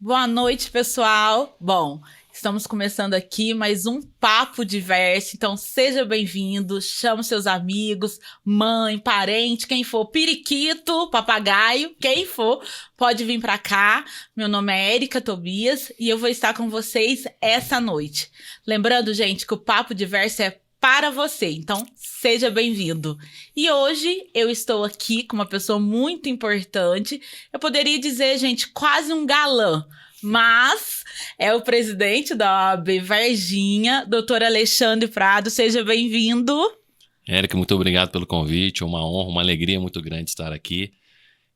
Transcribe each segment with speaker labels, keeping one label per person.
Speaker 1: Boa noite, pessoal. Bom, estamos começando aqui mais um Papo Diverso, então seja bem-vindo, chame seus amigos, mãe, parente, quem for, periquito, papagaio, quem for, pode vir para cá. Meu nome é Érica Tobias e eu vou estar com vocês essa noite. Lembrando, gente, que o Papo Diverso é para você, então seja bem-vindo. E hoje eu estou aqui com uma pessoa muito importante, eu poderia dizer, gente, quase um galã, mas é o presidente da OAB Varginha, doutor Alexandre Prado, seja bem-vindo.
Speaker 2: Érica, muito obrigado pelo convite, uma honra, uma alegria muito grande estar aqui.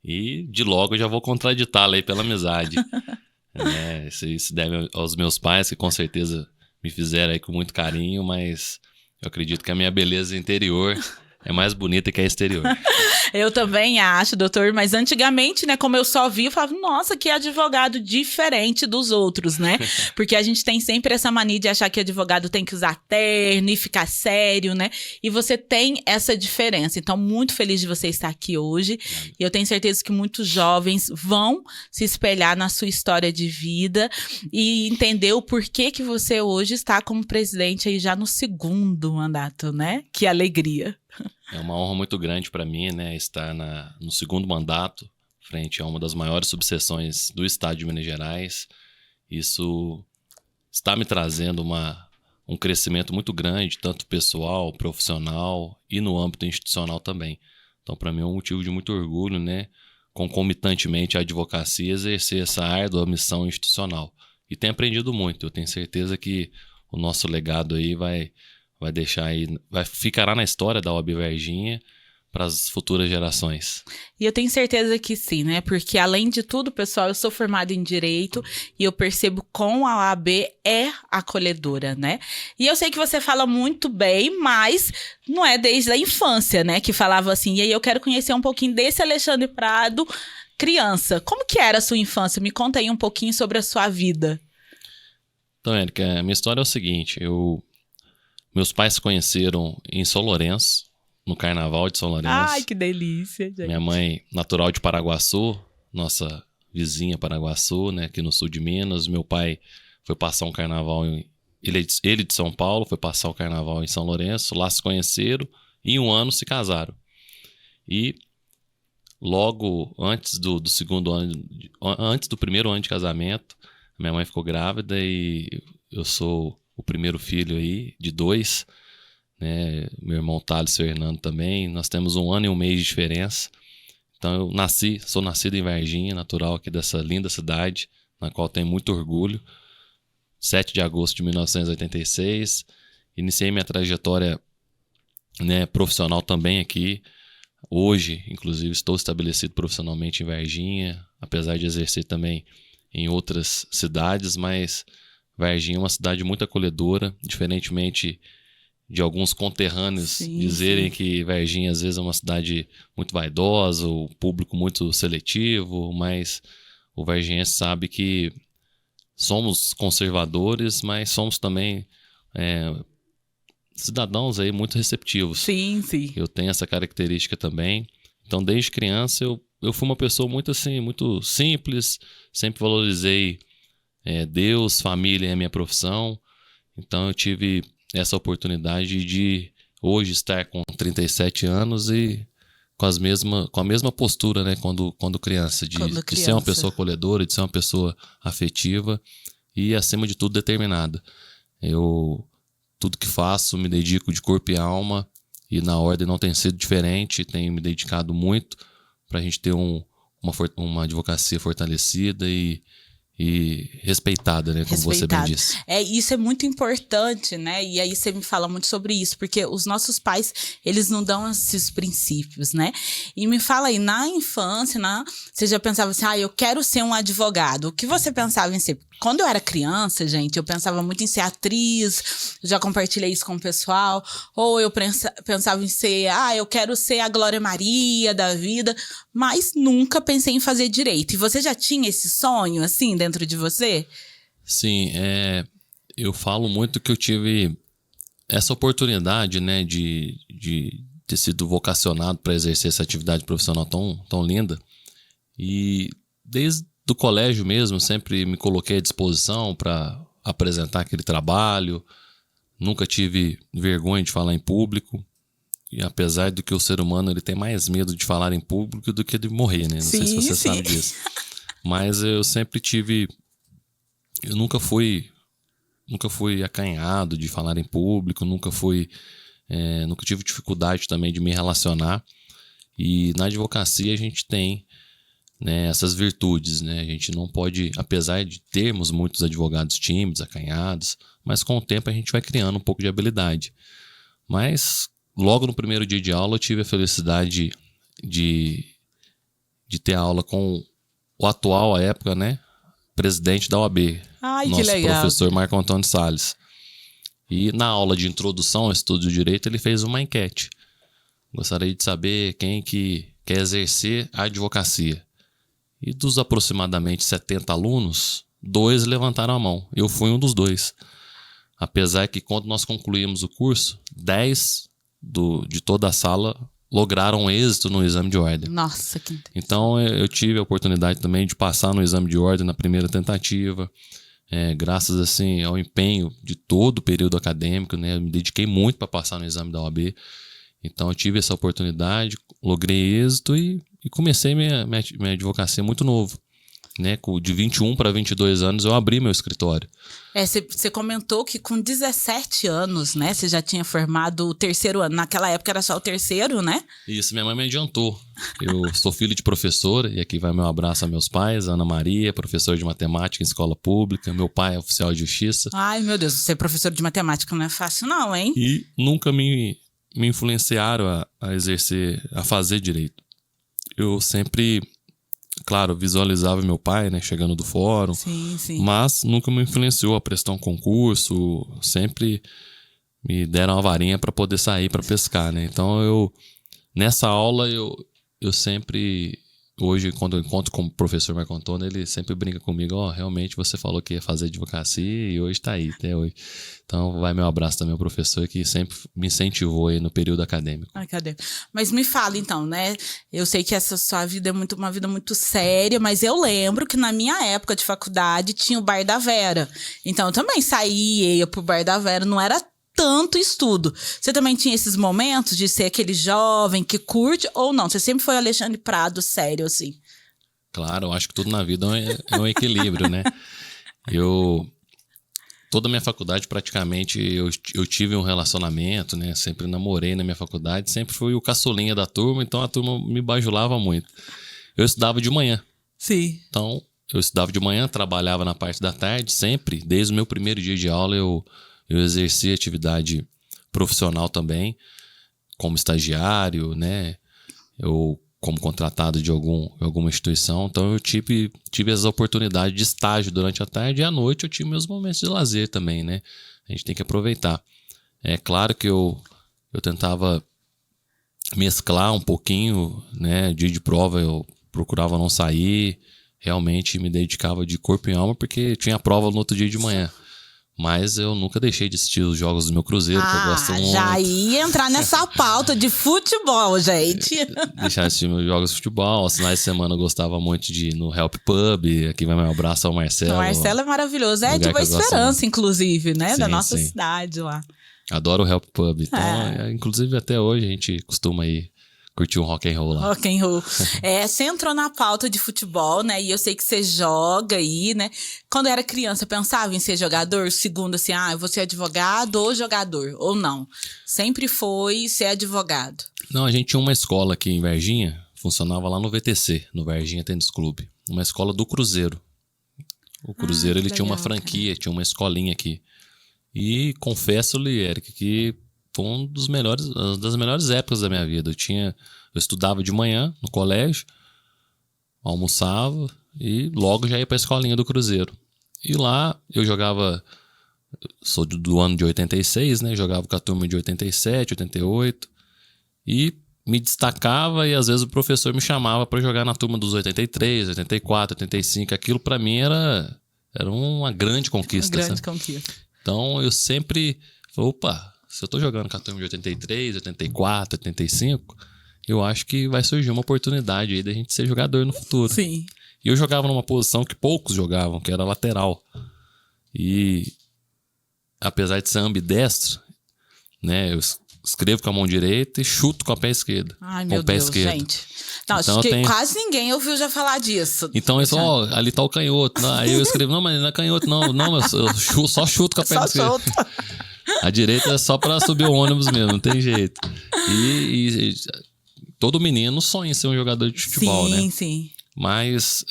Speaker 2: E de logo eu já vou contraditá-la aí pela amizade. Isso deve aos meus pais, que com certeza me fizeram aí com muito carinho, mas eu acredito que a minha beleza interior é mais bonita que a exterior.
Speaker 1: Eu também acho, doutor, mas antigamente, né, como eu só vi, eu falava, nossa, que advogado diferente dos outros, né? Porque a gente tem sempre essa mania de achar que advogado tem que usar terno e ficar sério, né? E você tem essa diferença. Então, muito feliz de você estar aqui hoje. E eu tenho certeza que muitos jovens vão se espelhar na sua história de vida e entender o porquê que você hoje está como presidente aí já no segundo mandato, né? Que alegria.
Speaker 2: É uma honra muito grande para mim, né, estar no segundo mandato, frente a uma das maiores subseções do estado de Minas Gerais. Isso está me trazendo um crescimento muito grande, tanto pessoal, profissional e no âmbito institucional também. Então, para mim é um motivo de muito orgulho, né, concomitantemente à advocacia, exercer essa árdua missão institucional. E tenho aprendido muito. Eu tenho certeza que o nosso legado aí ficará na história da OAB Varginha para as futuras gerações.
Speaker 1: E eu tenho certeza que sim, né? Porque além de tudo, pessoal, eu sou formada em Direito e eu percebo como a OAB é acolhedora, né? E eu sei que você fala muito bem, mas não é desde a infância, né? Que falava assim, e aí eu quero conhecer um pouquinho desse Alexandre Prado, criança. Como que era a sua infância? Me conta aí um pouquinho sobre a sua vida.
Speaker 2: Então, Érica, a minha história é o seguinte, meus pais se conheceram em São Lourenço, no Carnaval de São Lourenço.
Speaker 1: Ai, que delícia, gente.
Speaker 2: Minha mãe, natural de Paraguaçu, nossa vizinha Paraguaçu, né, aqui no sul de Minas. Meu pai foi passar um carnaval ele de São Paulo, foi passar o carnaval em São Lourenço. Lá se conheceram e em um ano se casaram. E logo antes do segundo ano, antes do primeiro ano de casamento, minha mãe ficou grávida e eu sou o primeiro filho aí, de 2, né? Meu irmão Thales e seu Fernando também. Nós temos 1 ano e 1 mês de diferença. Então eu sou nascido em Varginha, natural aqui dessa linda cidade, na qual tenho muito orgulho. 7 de agosto de 1986. Iniciei minha trajetória, né, profissional também aqui. Hoje, inclusive, estou estabelecido profissionalmente em Varginha, apesar de exercer também em outras cidades, mas Varginha é uma cidade muito acolhedora, diferentemente de alguns conterrâneos dizerem que Varginha às vezes é uma cidade muito vaidosa, o público muito seletivo, mas o varginhense sabe que somos conservadores, mas somos também cidadãos aí muito receptivos.
Speaker 1: Sim, sim.
Speaker 2: Eu tenho essa característica também. Então, desde criança, eu fui uma pessoa muito simples, sempre valorizei Deus, família é a minha profissão. Então eu tive essa oportunidade de hoje estar com 37 anos e com a mesma postura, né, quando criança, de ser uma pessoa acolhedora, de ser uma pessoa afetiva e acima de tudo determinada. Tudo que faço me dedico de corpo e alma e na ordem não tem sido diferente, tenho me dedicado muito para a gente ter uma advocacia fortalecida e respeitada, né? Como você bem disse.
Speaker 1: Isso é muito importante, né? E aí você me fala muito sobre isso, porque os nossos pais, eles não dão esses princípios, né? E me fala aí, na infância, você já pensava assim, eu quero ser um advogado. O que você pensava em ser? Quando eu era criança, gente, eu pensava muito em ser atriz, já compartilhei isso com o pessoal, ou eu pensava em ser, eu quero ser a Glória Maria da vida, mas nunca pensei em fazer direito. E você já tinha esse sonho, assim, dentro de você?
Speaker 2: Sim, eu falo muito que eu tive essa oportunidade, né, de ter sido vocacionado para exercer essa atividade profissional tão linda. E desde do colégio mesmo, sempre me coloquei à disposição para apresentar aquele trabalho. Nunca tive vergonha de falar em público. E apesar do que o ser humano ele tem mais medo de falar em público do que de morrer, né? Não sei se você sabe disso. Mas eu sempre tive... Eu nunca fui acanhado de falar em público, nunca tive dificuldade também de me relacionar. E na advocacia a gente tem, né, essas virtudes, né? A gente não pode, apesar de termos muitos advogados tímidos, acanhados, mas com o tempo a gente vai criando um pouco de habilidade. Mas logo no primeiro dia de aula eu tive a felicidade de ter aula com o atual, à época, né, presidente da OAB.
Speaker 1: Ai,
Speaker 2: nosso
Speaker 1: que legal.
Speaker 2: professor Marco Antônio Salles. E na aula de introdução ao estudo de direito ele fez uma enquete. Gostaria de saber quem que quer exercer a advocacia. E dos aproximadamente 70 alunos, 2 levantaram a mão. Eu fui um dos 2. Apesar que quando nós concluímos o curso, 10 de toda a sala lograram êxito no exame de ordem.
Speaker 1: Nossa, que...
Speaker 2: Então eu tive a oportunidade também de passar no exame de ordem na primeira tentativa. Graças assim ao empenho de todo o período acadêmico, né? Eu me dediquei muito para passar no exame da OAB. Então eu tive essa oportunidade, logrei êxito e comecei minha advocacia muito novo. Né? De 21 para 22 anos eu abri meu escritório.
Speaker 1: Você comentou que com 17 anos, né? Você já tinha formado o terceiro ano. Naquela época era só o terceiro, né?
Speaker 2: Isso, minha mãe me adiantou. Eu sou filho de professora, e aqui vai meu abraço a meus pais. Ana Maria, professor de matemática em escola pública. Meu pai é oficial de justiça.
Speaker 1: Ai, meu Deus, ser professor de matemática não é fácil não, hein?
Speaker 2: E nunca me influenciaram a exercer, a fazer direito. Eu sempre... Claro, visualizava meu pai, né, chegando do fórum,
Speaker 1: sim.
Speaker 2: Mas nunca me influenciou a prestar um concurso, sempre me deram uma varinha para poder sair para pescar, né? Então nessa aula eu sempre, hoje quando eu encontro com o professor Marco Antônio, ele sempre brinca comigo, realmente você falou que ia fazer advocacia e hoje tá aí, até hoje. Então vai meu abraço também ao professor que sempre me incentivou aí no período acadêmico.
Speaker 1: Mas me fala então, né? Eu sei que essa sua vida é uma vida muito séria, mas eu lembro que na minha época de faculdade tinha o Bar da Vera. Então eu também saía e ia pro Bar da Vera, não era tanto estudo. Você também tinha esses momentos de ser aquele jovem que curte ou não? Você sempre foi Alexandre Prado sério assim?
Speaker 2: Claro, eu acho que tudo na vida é um equilíbrio, né? Toda a minha faculdade, praticamente, eu tive um relacionamento, né? Sempre namorei na minha faculdade, sempre fui o caçulinha da turma, então a turma me bajulava muito. Eu estudava de manhã.
Speaker 1: Sim.
Speaker 2: Então, eu estudava de manhã, trabalhava na parte da tarde, sempre, desde o meu primeiro dia de aula, eu exerci atividade profissional também, como estagiário, né? Como contratado de alguma instituição. Então eu tive as oportunidades de estágio durante a tarde e à noite eu tive meus momentos de lazer também, né? A gente tem que aproveitar. É claro que eu tentava mesclar um pouquinho, né? Dia de prova eu procurava não sair, realmente me dedicava de corpo e alma porque tinha prova no outro dia de manhã. Mas eu nunca deixei de assistir os jogos do meu Cruzeiro, que eu gosto muito.
Speaker 1: Já ia entrar nessa pauta de futebol, gente.
Speaker 2: Deixar de assistir meus jogos de futebol. Aos finais de semana eu gostava muito de ir no Help Pub. Aqui vai meu abraço ao Marcelo.
Speaker 1: O Marcelo é maravilhoso. É de Boa Esperança, inclusive, né?
Speaker 2: Sim,
Speaker 1: da nossa
Speaker 2: sim.
Speaker 1: cidade lá.
Speaker 2: Adoro o Help Pub. Então, inclusive até hoje a gente costuma ir curtir um rock and roll lá.
Speaker 1: Rock and roll. Você entrou na pauta de futebol, né? E eu sei que você joga aí, né? Quando eu era criança, pensava em ser jogador? Segundo, assim, eu vou ser advogado ou jogador? Ou não? Sempre foi ser advogado.
Speaker 2: Não, a gente tinha uma escola aqui em Varginha, funcionava lá no VTC, no Varginha Tênis Clube. Uma escola do Cruzeiro. O Cruzeiro, ele tinha uma franquia, tinha uma escolinha aqui. E confesso-lhe, Eric, que foi uma das melhores épocas da minha vida. Eu estudava de manhã no colégio, almoçava e logo já ia para a escolinha do Cruzeiro. E lá eu jogava, sou do ano de 86, né? Jogava com a turma de 87, 88 e me destacava e às vezes o professor me chamava para jogar na turma dos 83, 84, 85. Aquilo para mim era uma grande conquista.
Speaker 1: Uma grande conquista.
Speaker 2: Então eu sempre falei, se eu tô jogando com a turma de 83, 84, 85, eu acho que vai surgir uma oportunidade aí da gente ser jogador no futuro.
Speaker 1: Sim.
Speaker 2: E eu jogava numa posição que poucos jogavam, que era lateral. E apesar de ser ambidestro, né, eu escrevo com a mão direita e chuto com a pé esquerdo.
Speaker 1: Ai,
Speaker 2: com
Speaker 1: meu
Speaker 2: o pé
Speaker 1: Deus,
Speaker 2: esquerdo.
Speaker 1: gente. Não,
Speaker 2: Então,
Speaker 1: acho que quase ninguém ouviu já falar disso.
Speaker 2: Então, isso, ali tá o canhoto. Não, aí eu escrevo, não, mas não é canhoto, não, eu só chuto com a perna esquerda. A direita é só pra subir o ônibus mesmo, não tem jeito. E todo menino sonha em ser um jogador de futebol, né?
Speaker 1: Sim.
Speaker 2: Mas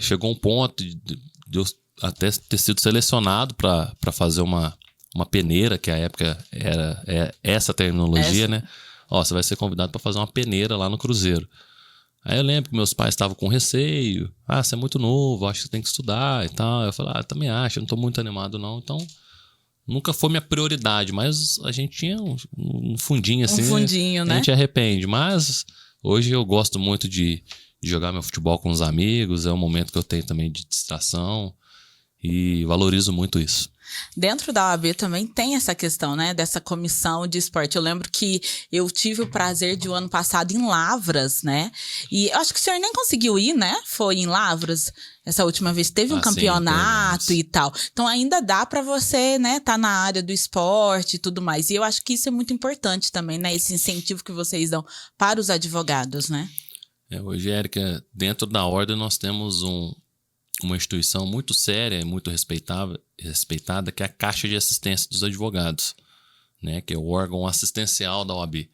Speaker 2: chegou um ponto de eu até ter sido selecionado pra fazer uma peneira, que à época era essa terminologia, né? Ó, você vai ser convidado pra fazer uma peneira lá no Cruzeiro. Aí eu lembro que meus pais estavam com receio. Ah, você é muito novo, acho que você tem que estudar e tal. Eu falei, também acho, eu não tô muito animado não. Então, nunca foi minha prioridade, mas a gente tinha um fundinho assim.
Speaker 1: Um fundinho, né?
Speaker 2: A gente arrepende, mas hoje eu gosto muito de jogar meu futebol com os amigos. É um momento que eu tenho também de distração e valorizo muito isso.
Speaker 1: Dentro da OAB também tem essa questão, né, dessa comissão de esporte. Eu lembro que eu tive o prazer de o ano passado em Lavras, né? E eu acho que o senhor nem conseguiu ir, né? Foi em Lavras essa última vez. Teve um campeonato e tal. Então ainda dá pra você, né, tá na área do esporte e tudo mais. E eu acho que isso é muito importante também, né? Esse incentivo que vocês dão para os advogados, né?
Speaker 2: Hoje, Érica, dentro da ordem nós temos uma instituição muito séria e muito respeitada, que é a Caixa de Assistência dos Advogados, né, que é o órgão assistencial da OAB.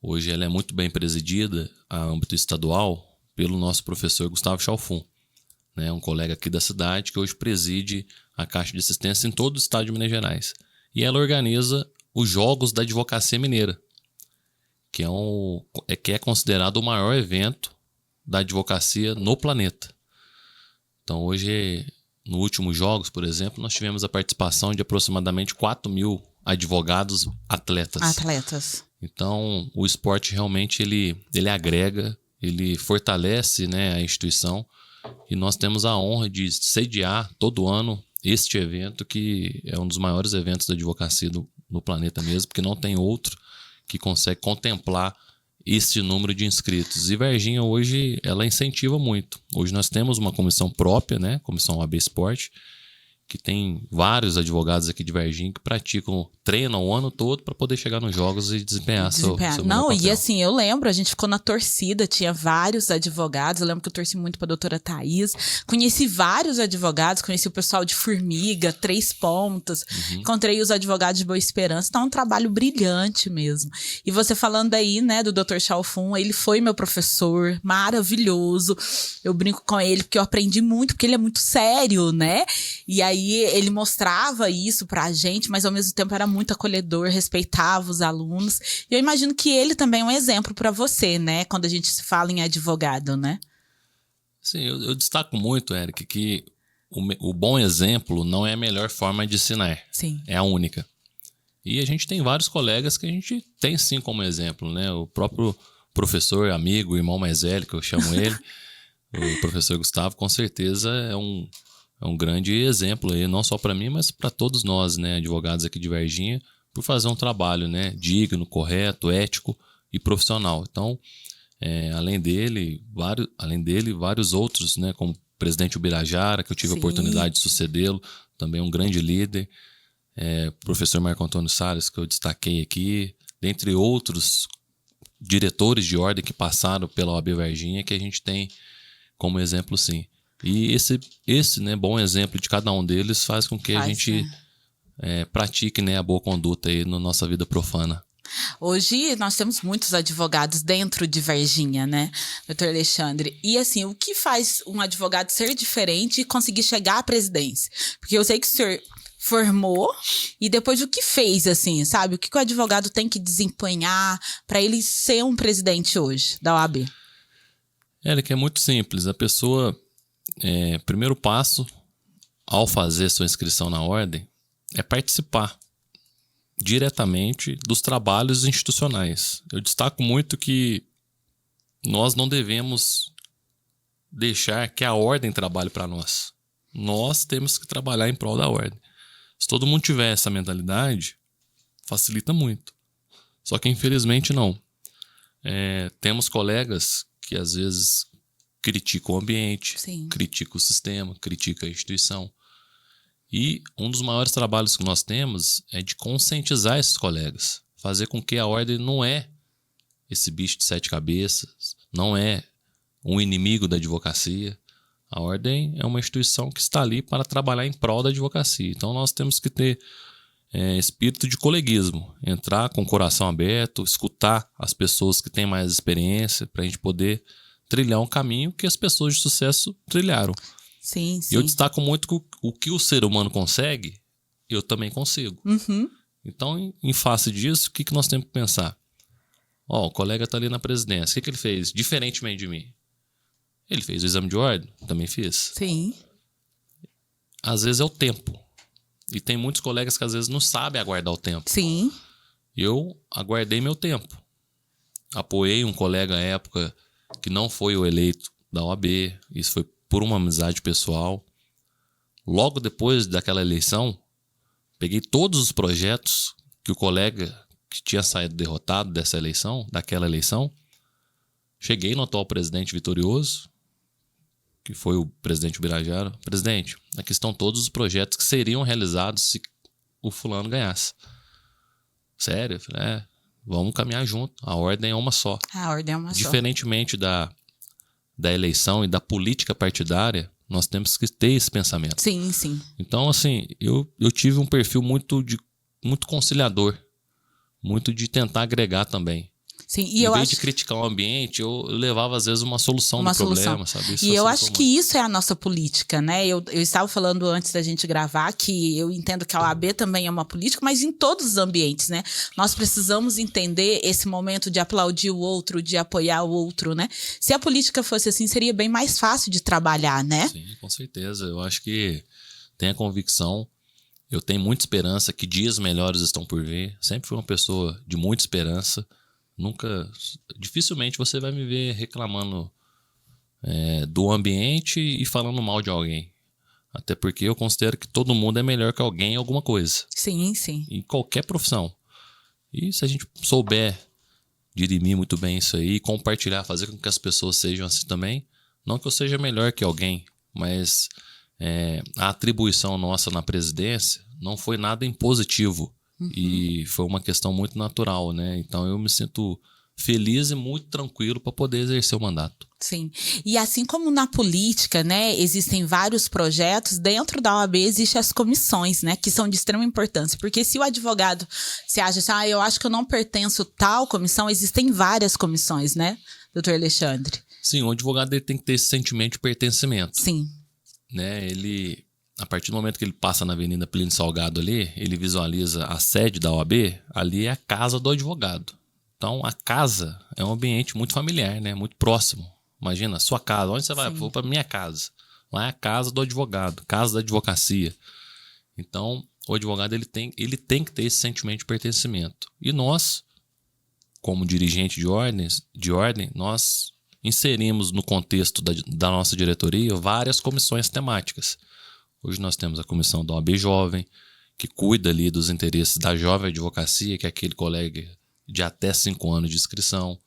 Speaker 2: Hoje ela é muito bem presidida, a âmbito estadual, pelo nosso professor Gustavo Chalfun, né, um colega aqui da cidade que hoje preside a Caixa de Assistência em todo o estado de Minas Gerais. E ela organiza os Jogos da Advocacia Mineira, que é considerado o maior evento da advocacia no planeta. Então hoje, no últimos jogos, por exemplo, nós tivemos a participação de aproximadamente 4.000 advogados atletas. Então o esporte realmente ele agrega, ele fortalece, né, a instituição, e nós temos a honra de sediar todo ano este evento, que é um dos maiores eventos da advocacia no planeta mesmo, porque não tem outro que consegue contemplar esse número de inscritos. E Varginha hoje, ela incentiva muito. Hoje nós temos uma comissão própria, né? Comissão OAB Esporte, que tem vários advogados aqui de Varginha que treinam o ano todo para poder chegar nos jogos e desempenhar seu
Speaker 1: Não,
Speaker 2: papel.
Speaker 1: E assim, eu lembro, a gente ficou na torcida, tinha vários advogados, eu lembro que eu torci muito pra doutora Thaís, conheci vários advogados, conheci o pessoal de Formiga, Três Pontas, encontrei os advogados de Boa Esperança, tá um trabalho brilhante mesmo. E você falando aí, né, do Dr. Chalfun, ele foi meu professor, maravilhoso, eu brinco com ele porque eu aprendi muito, porque ele é muito sério, né, e aí ele mostrava isso pra gente, mas ao mesmo tempo era muito acolhedor, respeitava os alunos. E eu imagino que ele também é um exemplo pra você, né? Quando a gente se fala em advogado, né?
Speaker 2: Sim, eu destaco muito, Eric, que o bom exemplo não é a melhor forma de ensinar.
Speaker 1: Sim.
Speaker 2: É a única. E a gente tem vários colegas que a gente tem sim como exemplo, né? O próprio professor, amigo, irmão mais velho, que eu chamo ele, o professor Gustavo, com certeza é um grande exemplo aí, não só para mim, mas para todos nós, né, advogados aqui de Varginha, por fazer um trabalho, né, digno, correto, ético e profissional. Então, além dele, vários outros, né, como o presidente Ubirajara, que eu tive a oportunidade de sucedê-lo, também um grande líder, professor Marco Antônio Salles, que eu destaquei aqui, dentre outros diretores de ordem que passaram pela OAB Varginha, que a gente tem como exemplo, sim. E esse né, bom exemplo de cada um deles faz com que a gente pratique, né, a boa conduta aí na nossa vida profana.
Speaker 1: Hoje nós temos muitos advogados dentro de Varginha, né, doutor Alexandre? E assim, o que faz um advogado ser diferente e conseguir chegar à presidência? Porque eu sei que o senhor formou e depois o que fez, assim, sabe? O que o advogado tem que desempenhar para ele ser um presidente hoje da OAB?
Speaker 2: Que é muito simples. A pessoa... primeiro passo ao fazer sua inscrição na ordem é participar diretamente dos trabalhos institucionais. Eu destaco muito que nós não devemos deixar que a ordem trabalhe para nós. Nós temos que trabalhar em prol da ordem. Se todo mundo tiver essa mentalidade, facilita muito. Só que infelizmente não. Temos colegas que às vezes critica o ambiente,
Speaker 1: Sim.
Speaker 2: critica o sistema, critica a instituição. E um dos maiores trabalhos que nós temos é de conscientizar esses colegas, fazer com que a ordem não é esse bicho de 7 cabeças, não é um inimigo da advocacia. A ordem é uma instituição que está ali para trabalhar em prol da advocacia. Então nós temos que ter espírito de coleguismo, entrar com o coração aberto, escutar as pessoas que têm mais experiência para a gente poder trilhar um caminho que as pessoas de sucesso trilharam.
Speaker 1: Sim, sim.
Speaker 2: E eu destaco muito que o que o ser humano consegue, eu também consigo.
Speaker 1: Uhum.
Speaker 2: Então, em face disso, o que nós temos que pensar? O colega está ali na presidência. O que ele fez? Diferentemente de mim. Ele fez o exame de ordem? Também fiz.
Speaker 1: Sim.
Speaker 2: Às vezes é o tempo. E tem muitos colegas que às vezes não sabem aguardar o tempo.
Speaker 1: Sim.
Speaker 2: Eu aguardei meu tempo. Apoiei um colega à época que não foi o eleito da OAB. Isso foi por uma amizade pessoal. Logo depois daquela eleição, peguei todos os projetos que o colega que tinha saído derrotado daquela eleição, cheguei no atual presidente vitorioso, que foi o presidente Birajara. Presidente, aqui estão todos os projetos que seriam realizados se o fulano ganhasse. Sério? Eu falei, vamos caminhar junto. A ordem é uma só.
Speaker 1: A ordem é uma só.
Speaker 2: Diferentemente da eleição e da política partidária, nós temos que ter esse pensamento.
Speaker 1: Sim, sim.
Speaker 2: Então, assim, eu tive um perfil muito conciliador, muito de tentar agregar também.
Speaker 1: Sim, e
Speaker 2: em vez de criticar o ambiente, eu levava às vezes uma solução do problema, sabe?
Speaker 1: E eu acho que isso é a nossa política, né? Eu estava falando antes da gente gravar que eu entendo que a OAB também é uma política, mas em todos os ambientes, né? Nós precisamos entender esse momento de aplaudir o outro, de apoiar o outro, né? Se a política fosse assim, seria bem mais fácil de trabalhar, né?
Speaker 2: Sim, com certeza. Eu acho que tem a convicção. Eu tenho muita esperança que dias melhores estão por vir. Sempre fui uma pessoa de muita esperança. Dificilmente você vai me ver reclamando do ambiente e falando mal de alguém. Até porque eu considero que todo mundo é melhor que alguém em alguma coisa.
Speaker 1: Sim, sim.
Speaker 2: Em qualquer profissão. E se a gente souber dirimir muito bem isso aí, compartilhar, fazer com que as pessoas sejam assim também, não que eu seja melhor que alguém, mas a atribuição nossa na presidência não foi nada impositivo. Uhum. E foi uma questão muito natural, né? Então eu me sinto feliz e muito tranquilo para poder exercer o mandato.
Speaker 1: Sim. E assim como na política, né, existem vários projetos, dentro da OAB existem as comissões, né, que são de extrema importância. Porque se o advogado se acha assim, eu acho que eu não pertenço a tal comissão, existem várias comissões, né, doutor Alexandre?
Speaker 2: Sim, o advogado ele tem que ter esse sentimento de pertencimento.
Speaker 1: Sim.
Speaker 2: Né, a partir do momento que ele passa na Avenida Plínio Salgado ali, ele visualiza a sede da OAB, ali é a casa do advogado. Então, a casa é um ambiente muito familiar, né? Muito próximo. Imagina, a sua casa. Onde você vai? Vou para minha casa. Lá é a casa do advogado, casa da advocacia. Então, o advogado ele tem que ter esse sentimento de pertencimento. E nós, como dirigente de ordem, nós inserimos no contexto da nossa diretoria várias comissões temáticas. Hoje nós temos a comissão da OAB Jovem, que cuida ali dos interesses da jovem advocacia, que é aquele colega de até 5 anos de inscrição.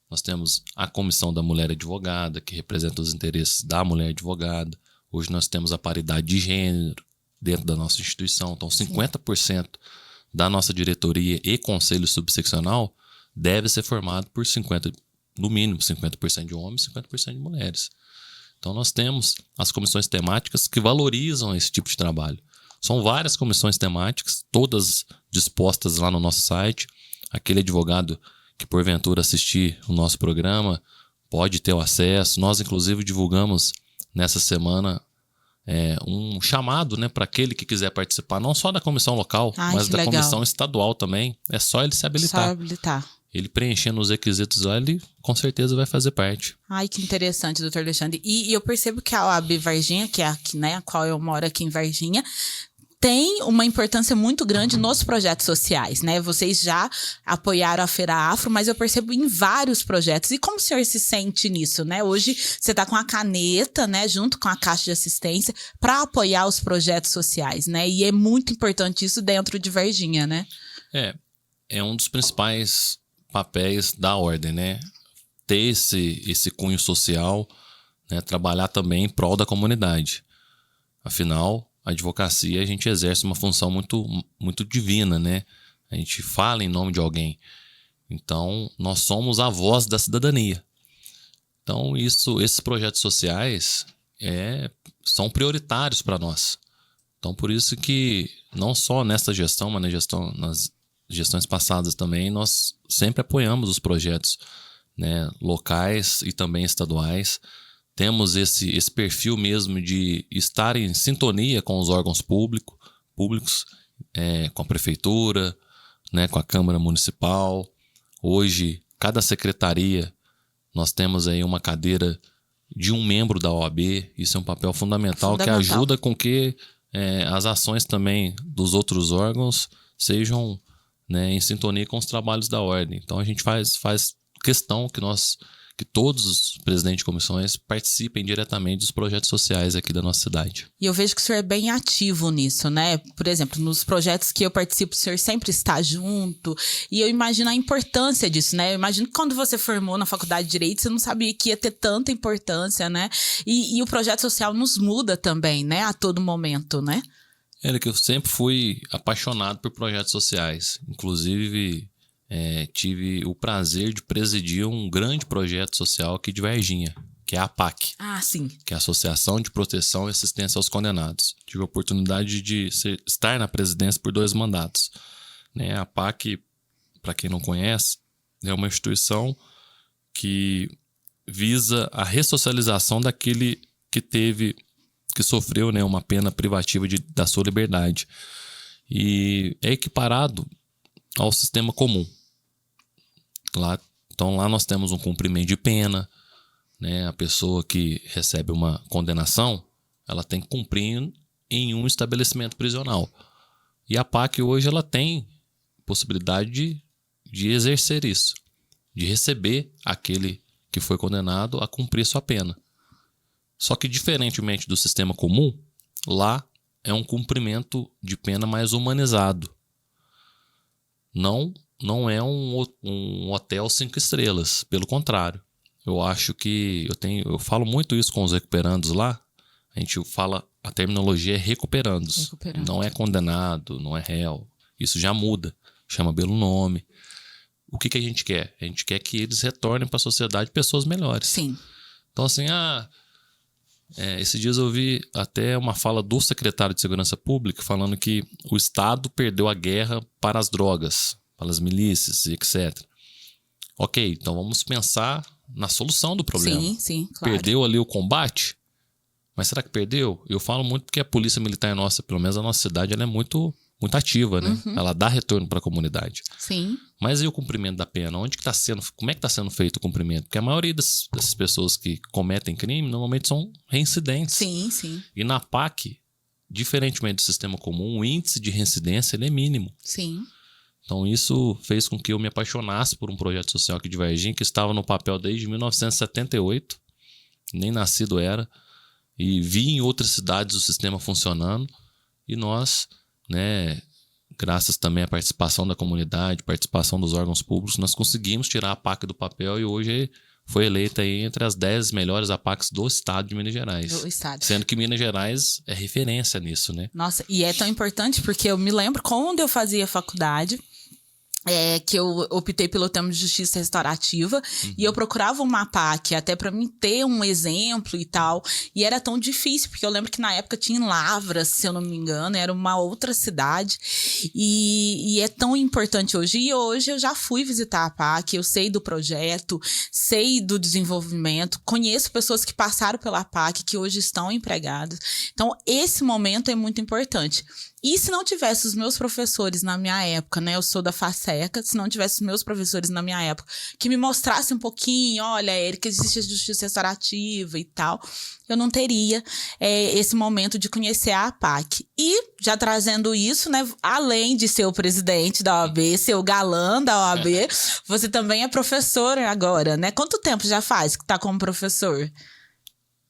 Speaker 2: Nós temos a comissão da mulher advogada, que representa os interesses da mulher advogada. Hoje nós temos a paridade de gênero dentro da nossa instituição. Então, 50% da nossa diretoria e conselho subseccional deve ser formado por no mínimo 50% de homens e 50% de mulheres. Então, nós temos as comissões temáticas que valorizam esse tipo de trabalho. São várias comissões temáticas, todas dispostas lá no nosso site. Aquele advogado que, porventura, assistir o nosso programa pode ter o acesso. Nós, inclusive, divulgamos nessa semana um chamado, né, para aquele que quiser participar, não só da comissão local, mas da comissão estadual também. É só ele se habilitar.
Speaker 1: Só habilitar.
Speaker 2: Ele preenchendo os requisitos lá, ele com certeza vai fazer parte.
Speaker 1: Ai, que interessante, doutor Alexandre. E eu percebo que a OAB Varginha, que é aqui, né, a qual eu moro aqui em Varginha, tem uma importância muito grande nos projetos sociais, né? Vocês já apoiaram a Feira Afro, mas eu percebo em vários projetos. E como o senhor se sente nisso, né? Hoje você está com a caneta, né, junto com a Caixa de Assistência, para apoiar os projetos sociais, né? E é muito importante isso dentro de Varginha, né?
Speaker 2: É um dos principais papéis da ordem, né? Ter esse cunho social, né, trabalhar também em prol da comunidade. Afinal, a advocacia, a gente exerce uma função muito, muito divina, né? A gente fala em nome de alguém. Então, nós somos a voz da cidadania. Então, esses projetos sociais são prioritários para nós. Então, por isso que, não só nesta gestão, mas nas gestões passadas também, nós sempre apoiamos os projetos, né, locais e também estaduais. Temos esse perfil mesmo de estar em sintonia com os órgãos públicos, com a prefeitura, né, com a Câmara Municipal. Hoje, cada secretaria, nós temos aí uma cadeira de um membro da OAB. Isso é um papel fundamental. Que ajuda com que as ações também dos outros órgãos sejam, né, em sintonia com os trabalhos da ordem. Então, a gente faz questão que todos os presidentes de comissões participem diretamente dos projetos sociais aqui da nossa cidade.
Speaker 1: E eu vejo que o senhor é bem ativo nisso, né? Por exemplo, nos projetos que eu participo, o senhor sempre está junto. E eu imagino a importância disso, né? Eu imagino que quando você formou na Faculdade de Direito, você não sabia que ia ter tanta importância, né? E o projeto social nos muda também, né? A todo momento, né?
Speaker 2: Que eu sempre fui apaixonado por projetos sociais. Inclusive, tive o prazer de presidir um grande projeto social aqui de Varginha, que é a APAC.
Speaker 1: Ah, sim.
Speaker 2: Que é a Associação de Proteção e Assistência aos Condenados. Tive a oportunidade de estar na presidência por 2 mandatos. A APAC, para quem não conhece, é uma instituição que visa a ressocialização daquele que sofreu, né, uma pena privativa da sua liberdade. E é equiparado ao sistema comum. Então lá nós temos um cumprimento de pena, né? A pessoa que recebe uma condenação, ela tem que cumprir em um estabelecimento prisional. E a PAC hoje ela tem possibilidade de exercer isso, de receber aquele que foi condenado a cumprir sua pena. Só que diferentemente do sistema comum, lá é um cumprimento de pena mais humanizado. Não é um hotel 5 estrelas, pelo contrário. Eu acho que eu falo muito isso com os recuperandos lá. A gente fala, a terminologia é recuperandos. Não é condenado, não é réu. Isso já muda, chama pelo nome. O que a gente quer? A gente quer que eles retornem para a sociedade pessoas melhores.
Speaker 1: Sim.
Speaker 2: Então assim, esses dias eu vi até uma fala do secretário de Segurança Pública falando que o Estado perdeu a guerra para as drogas, para as milícias e etc. Ok, então vamos pensar na solução do problema.
Speaker 1: Sim, claro.
Speaker 2: Perdeu ali o combate? Mas será que perdeu? Eu falo muito porque a polícia militar nossa, pelo menos a nossa cidade, ela é muito, muito ativa, né?
Speaker 1: Uhum.
Speaker 2: Ela dá retorno para a comunidade.
Speaker 1: Sim.
Speaker 2: Mas e o cumprimento da pena? Como é que está sendo feito o cumprimento? Porque a maioria dessas pessoas que cometem crime normalmente são reincidentes.
Speaker 1: Sim.
Speaker 2: E na PAC, diferentemente do sistema comum, o índice de reincidência ele é mínimo.
Speaker 1: Sim.
Speaker 2: Então isso fez com que eu me apaixonasse por um projeto social aqui de Varginha, que estava no papel desde 1978, nem nascido era, e vi em outras cidades o sistema funcionando, e nós, né, graças também à participação da comunidade, participação dos órgãos públicos, nós conseguimos tirar a PAC do papel e hoje foi eleita aí entre as 10 melhores APACs do estado de Minas Gerais.
Speaker 1: Do estado.
Speaker 2: Sendo que Minas Gerais é referência nisso, né?
Speaker 1: Nossa, e é tão importante porque eu me lembro quando eu fazia faculdade, que eu optei pelo termo de justiça restaurativa, e eu procurava uma APAC até para mim ter um exemplo e tal, e era tão difícil, porque eu lembro que na época tinha em Lavras, se eu não me engano, era uma outra cidade, e é tão importante hoje, e hoje eu já fui visitar a APAC, eu sei do projeto, sei do desenvolvimento, conheço pessoas que passaram pela APAC, que hoje estão empregadas, então esse momento é muito importante. E se não tivesse os meus professores na minha época, né? Eu sou da FACECA, se não tivesse os meus professores na minha época, que me mostrassem um pouquinho, olha, Érica, existe a justiça restaurativa e tal, eu não teria esse momento de conhecer a APAC. E, já trazendo isso, né? Além de ser o presidente da OAB, ser o galã da OAB, você também é professor agora, né? Quanto tempo já faz que tá como professor?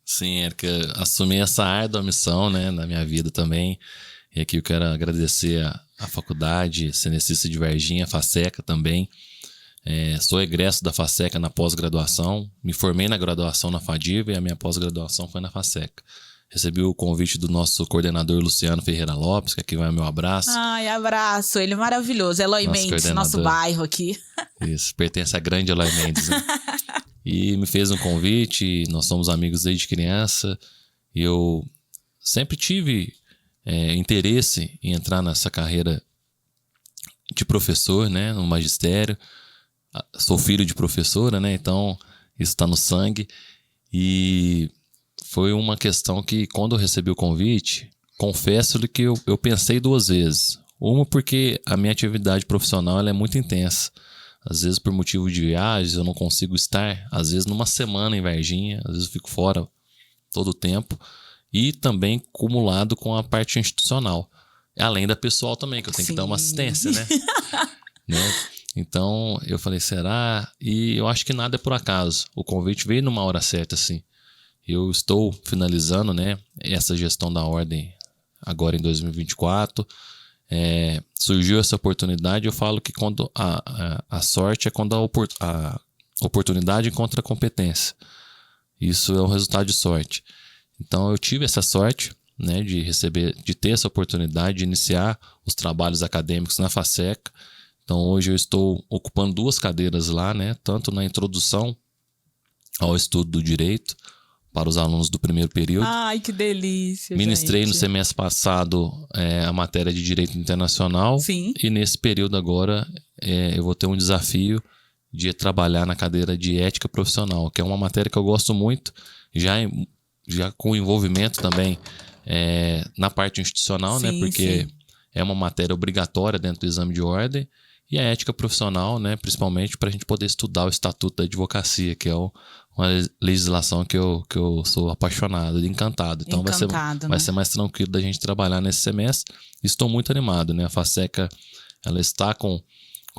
Speaker 2: Sim, Érica, assumi essa árdua missão, né, na minha vida também. E aqui eu quero agradecer a faculdade Cenecista de Varginha, a FACECA também, Sou egresso da FASECA na pós-graduação. Me formei na graduação na FADIVA e a minha pós-graduação foi na FASECA. Recebi o convite do nosso coordenador Luciano Ferreira Lopes, que aqui vai o meu abraço.
Speaker 1: Ai, abraço. Ele é maravilhoso. Eloy Mendes, nosso bairro aqui.
Speaker 2: Isso, pertence à grande Eloy Mendes, né? E me fez um convite, nós somos amigos desde criança. E eu sempre tive interesse em entrar nessa carreira de professor, né, no magistério. Sou filho de professora, né, então isso está no sangue. E foi uma questão que, quando eu recebi o convite, confesso-lhe que eu pensei 2 vezes. Uma, porque a minha atividade profissional ela é muito intensa. Às vezes, por motivo de viagens, eu não consigo estar. Às vezes, numa semana em Varginha. Às vezes, eu fico fora todo o tempo. E também cumulado com a parte institucional. Além da pessoal também, que eu tenho que dar uma assistência, né? Então, eu falei, será? E eu acho que nada é por acaso. O convite veio numa hora certa, assim. Eu estou finalizando, né, essa gestão da ordem agora em 2024. Surgiu essa oportunidade. Eu falo que quando a sorte é quando a oportunidade encontra a competência. Isso é um resultado de sorte. Então eu tive essa sorte, né, de ter essa oportunidade de iniciar os trabalhos acadêmicos na FASECA. Então hoje eu estou ocupando 2 cadeiras lá, né, tanto na introdução ao estudo do direito para os alunos do primeiro período.
Speaker 1: Ai, que delícia,
Speaker 2: Ministrei
Speaker 1: gente.
Speaker 2: no semestre passado a matéria de Direito Internacional.
Speaker 1: Sim.
Speaker 2: E nesse período agora eu vou ter um desafio de trabalhar na cadeira de Ética Profissional, que é uma matéria que eu gosto muito, já com envolvimento também na parte institucional,
Speaker 1: sim,
Speaker 2: né? Porque
Speaker 1: sim.
Speaker 2: é uma matéria obrigatória dentro do exame de ordem. E a ética profissional, né? Principalmente para a gente poder estudar o Estatuto da Advocacia, que é uma legislação que eu sou apaixonado, encantado. Então vai ser mais tranquilo da gente trabalhar nesse semestre. Estou muito animado, né? A FASECA, ela está com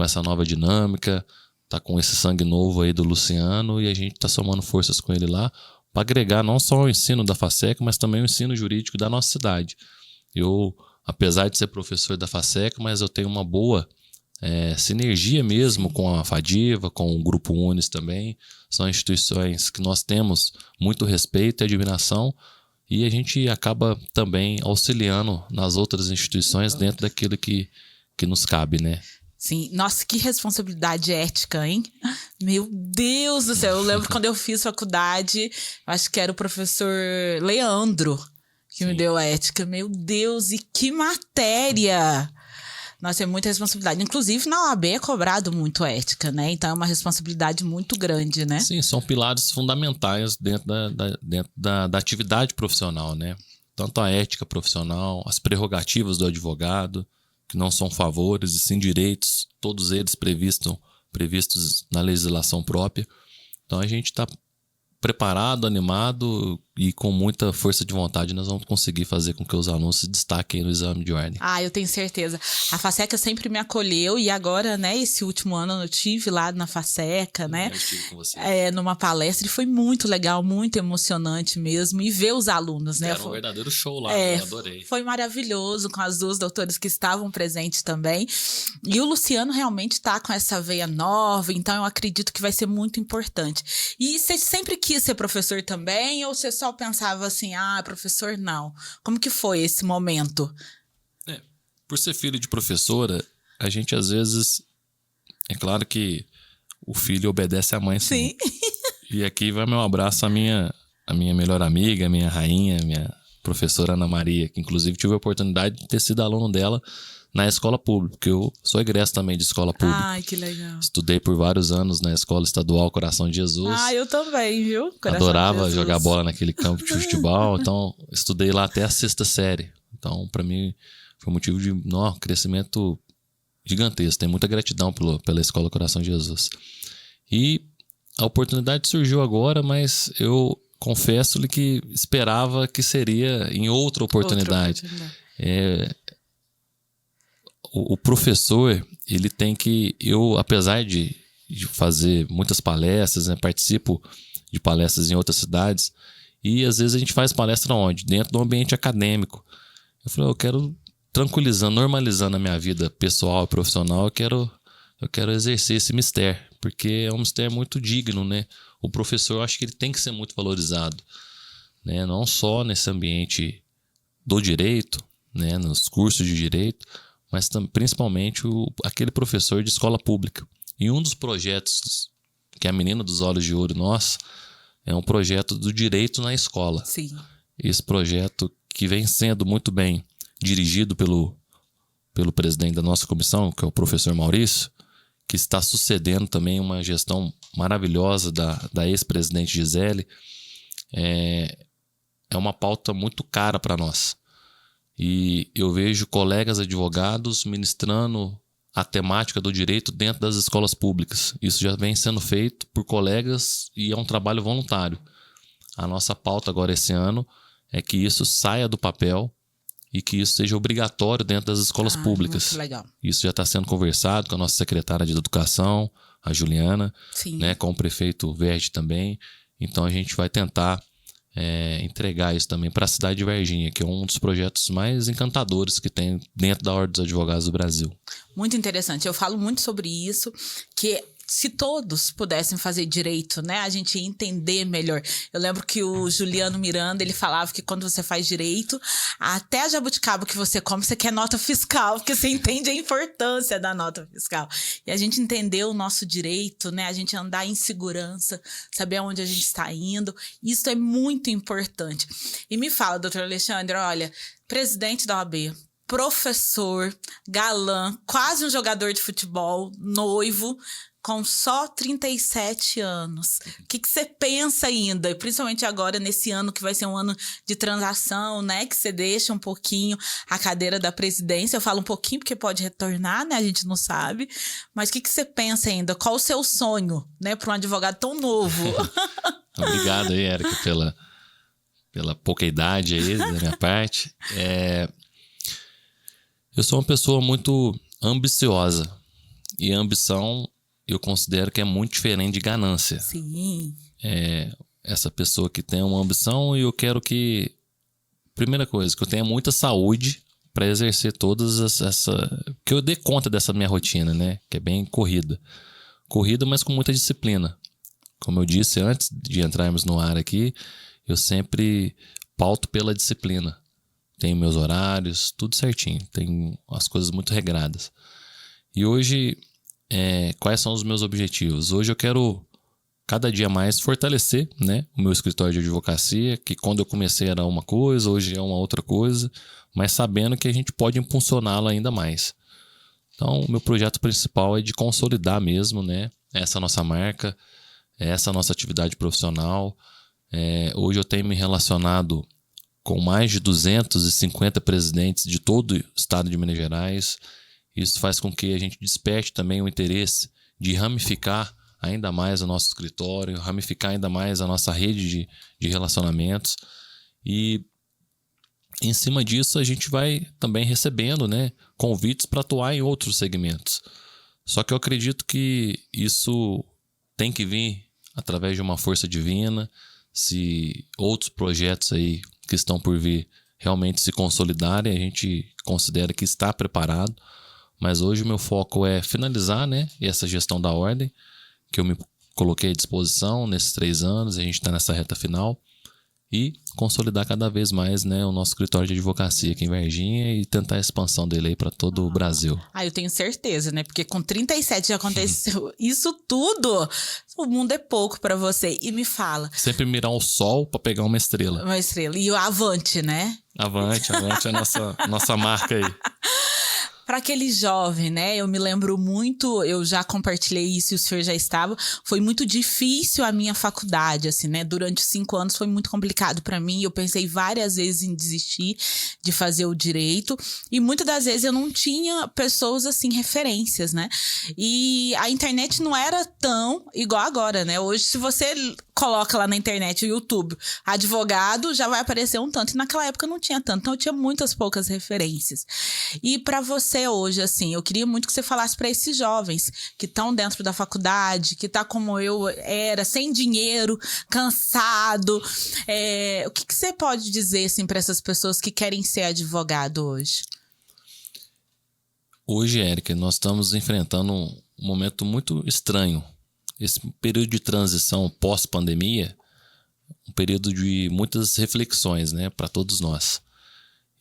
Speaker 2: essa nova dinâmica, está com esse sangue novo aí do Luciano, e a gente está somando forças com ele lá para agregar não só o ensino da FASECA, mas também o ensino jurídico da nossa cidade. Eu, apesar de ser professor da FASECA, mas eu tenho uma boa sinergia mesmo com a FADIVA, com o Grupo Unis também. São instituições que nós temos muito respeito e admiração, e a gente acaba também auxiliando nas outras instituições dentro daquilo que nos cabe, né?
Speaker 1: Sim, nossa, que responsabilidade ética, hein? Meu Deus do céu, eu lembro quando eu fiz faculdade, acho que era o professor Leandro que me deu ética. Meu Deus, e que matéria! Nossa, é muita responsabilidade. Inclusive, na OAB é cobrado muito ética, né? Então, é uma responsabilidade muito grande, né?
Speaker 2: Sim, são pilares fundamentais dentro da atividade profissional, né? Tanto a ética profissional, as prerrogativas do advogado, que não são favores e sim direitos, todos eles previstos na legislação própria. Então, a gente está preparado, animado e com muita força de vontade nós vamos conseguir fazer com que os alunos se destaquem no exame de ordem.
Speaker 1: Ah, eu tenho certeza. A FASECA sempre me acolheu e agora, né, esse último ano eu tive lá na FASECA, né?
Speaker 2: Eu estive com você.
Speaker 1: Numa palestra e foi muito legal, muito emocionante mesmo. E ver os alunos, né?
Speaker 2: Era um verdadeiro show lá, eu adorei.
Speaker 1: Foi maravilhoso com as 2 doutoras que estavam presentes também. E o Luciano realmente está com essa veia nova, então eu acredito que vai ser muito importante. E você sempre quis ser professor também, ou você só pensava assim, professor não? Como que foi esse momento?
Speaker 2: Por ser filho de professora, a gente às vezes... É claro que o filho obedece à mãe, sim. E aqui vai meu abraço à minha melhor amiga, minha rainha, minha professora Ana Maria, que inclusive tive a oportunidade de ter sido aluno dela na escola pública, porque eu sou egresso também de escola pública.
Speaker 1: Ai, que legal.
Speaker 2: Estudei por vários anos na escola estadual Coração de Jesus.
Speaker 1: Eu também, viu?
Speaker 2: Adorava jogar bola naquele campo de futebol, então estudei lá até a 6ª série. Então, para mim, foi um motivo de crescimento gigantesco. Tenho muita gratidão pela escola Coração de Jesus. E a oportunidade surgiu agora, mas eu confesso-lhe que esperava que seria em outra oportunidade. O professor, ele tem que... Eu, apesar de fazer muitas palestras, né, participo de palestras em outras cidades, e às vezes a gente faz palestra onde? Dentro do ambiente acadêmico. Eu falei, eu quero normalizando a minha vida pessoal e profissional, eu quero exercer esse mistério, porque é um mistério muito digno, né? O professor, eu acho que ele tem que ser muito valorizado, né? Não só nesse ambiente do direito, né? Nos cursos de direito, mas principalmente aquele professor de escola pública. E um dos projetos que é a Menina dos Olhos de Ouro nossa é um projeto do direito na escola.
Speaker 1: Sim.
Speaker 2: Esse projeto que vem sendo muito bem dirigido pelo presidente da nossa comissão, que é o professor Maurício, que está sucedendo também uma gestão maravilhosa da ex-presidente Gisele. É uma pauta muito cara para nós. E eu vejo colegas advogados ministrando a temática do direito dentro das escolas públicas. Isso já vem sendo feito por colegas e é um trabalho voluntário. A nossa pauta agora esse ano é que isso saia do papel e que isso seja obrigatório dentro das escolas públicas.
Speaker 1: Muito legal.
Speaker 2: Isso já está sendo conversado com a nossa secretária de Educação, a Juliana, né, com o prefeito Verde também. Então a gente vai tentar entregar isso também para a cidade de Varginha, que é um dos projetos mais encantadores que tem dentro da Ordem dos Advogados do Brasil.
Speaker 1: Muito interessante. Eu falo muito sobre isso, que se todos pudessem fazer direito, né, a gente ia entender melhor. Eu lembro que o Juliano Miranda, ele falava que quando você faz direito, até a jabuticaba que você come, você quer nota fiscal, porque você entende a importância da nota fiscal. E a gente entender o nosso direito, né, a gente andar em segurança, saber aonde a gente está indo, isso é muito importante. E me fala, doutor Alexandre, olha, presidente da OAB, professor, galã, quase um jogador de futebol, noivo, com só 37 anos. O que você pensa ainda? Principalmente agora, nesse ano que vai ser um ano de transação, né? Que você deixa um pouquinho a cadeira da presidência. Eu falo um pouquinho porque pode retornar, né? A gente não sabe. Mas o que você pensa ainda? Qual o seu sonho, né? Para um advogado tão novo?
Speaker 2: Obrigado aí, Érica, pela pouca idade aí da minha parte. Eu sou uma pessoa muito ambiciosa. E a ambição, eu considero que é muito diferente de ganância.
Speaker 1: Sim.
Speaker 2: Essa pessoa que tem uma ambição, e eu quero que... Primeira coisa, que eu tenha muita saúde para exercer todas que eu dê conta dessa minha rotina, né? Que é bem corrida. Corrida, mas com muita disciplina. Como eu disse antes de entrarmos no ar aqui, eu sempre pauto pela disciplina. Tenho meus horários, tudo certinho. Tenho as coisas muito regradas. E hoje, quais são os meus objetivos? Hoje eu quero, cada dia mais, fortalecer, né, o meu escritório de advocacia, que quando eu comecei era uma coisa, hoje é uma outra coisa, mas sabendo que a gente pode impulsioná-lo ainda mais. Então, o meu projeto principal é de consolidar mesmo, né, essa nossa marca, essa nossa atividade profissional. Hoje eu tenho me relacionado com mais de 250 presidentes de todo o estado de Minas Gerais. Isso faz com que a gente desperte também o interesse de ramificar ainda mais o nosso escritório, ramificar ainda mais a nossa rede de relacionamentos. E em cima disso a gente vai também recebendo, né, convites para atuar em outros segmentos. Só que eu acredito que isso tem que vir através de uma força divina. Se outros projetos aí que estão por vir realmente se consolidarem, a gente considera que está preparado. Mas hoje o meu foco é finalizar, né, essa gestão da ordem, que eu me coloquei à disposição nesses 3 anos, a gente está nessa reta final, e consolidar cada vez mais, né, o nosso escritório de advocacia aqui em Varginha e tentar a expansão dele aí para todo o Brasil.
Speaker 1: Eu tenho certeza, né? Porque com 37 já aconteceu isso tudo. O mundo é pouco para você. E me fala.
Speaker 2: Sempre mirar o sol para pegar uma estrela.
Speaker 1: Uma estrela. E o Avante, né?
Speaker 2: Avante é a nossa marca aí.
Speaker 1: Para aquele jovem, né? Eu me lembro muito, eu já compartilhei isso e o senhor já estava. Foi muito difícil a minha faculdade, assim, né? Durante 5 anos foi muito complicado para mim. Eu pensei várias vezes em desistir de fazer o direito. E muitas das vezes eu não tinha pessoas, assim, referências, né? E a internet não era tão igual agora, né? Hoje, se você coloca lá na internet, o YouTube, advogado, já vai aparecer um tanto. E naquela época não tinha tanto. Então eu tinha muitas poucas referências. E para você hoje, assim, eu queria muito que você falasse para esses jovens que estão dentro da faculdade, que tá como eu era, sem dinheiro, cansado. O que você pode dizer, assim, para essas pessoas que querem ser advogado hoje?
Speaker 2: Hoje, Érica, nós estamos enfrentando um momento muito estranho, esse período de transição pós-pandemia, um período de muitas reflexões, né, para todos nós.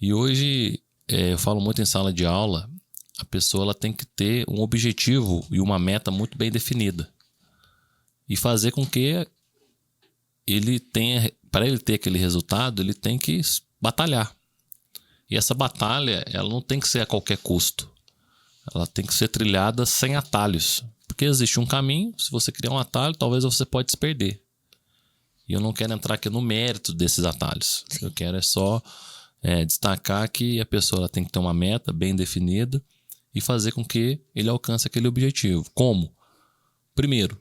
Speaker 2: E hoje, eu falo muito em sala de aula, a pessoa ela tem que ter um objetivo e uma meta muito bem definida. E fazer com que ele tenha, para ele ter aquele resultado, ele tem que batalhar. E essa batalha, ela não tem que ser a qualquer custo. Ela tem que ser trilhada sem atalhos. Porque existe um caminho, se você criar um atalho, talvez você pode se perder. E eu não quero entrar aqui no mérito desses atalhos. Sim. Eu quero só destacar que a pessoa ela tem que ter uma meta bem definida e fazer com que ele alcance aquele objetivo. Como? Primeiro,